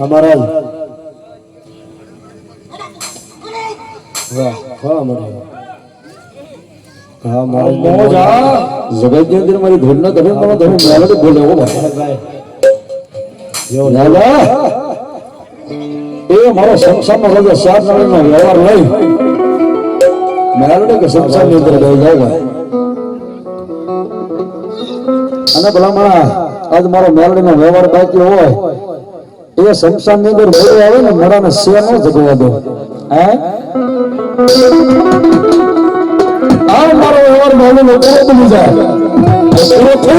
અમારા વાહ વાહ મારા હા મારા મોજા જગતની અંદર મારી ધૂળ ન તમે મારો ધૂળ મેલડી બોલે હો ભાઈ યો લાલા એ મારો સંસારમાં રાજા સાત નાળનો વ્યવહાર લઈ મેલડી કે સંસારની અંદર ગઈ જાય ભાઈ અને ભલામણા આજ મારો મેલડીનો વ્યવહાર બાકી હોય એ સંસારની અંદર બોલે આવે ને મોડાને સે ન જગવા દો હે આ મારો વ્યવહાર મેલડીનો પૂરો બની જાય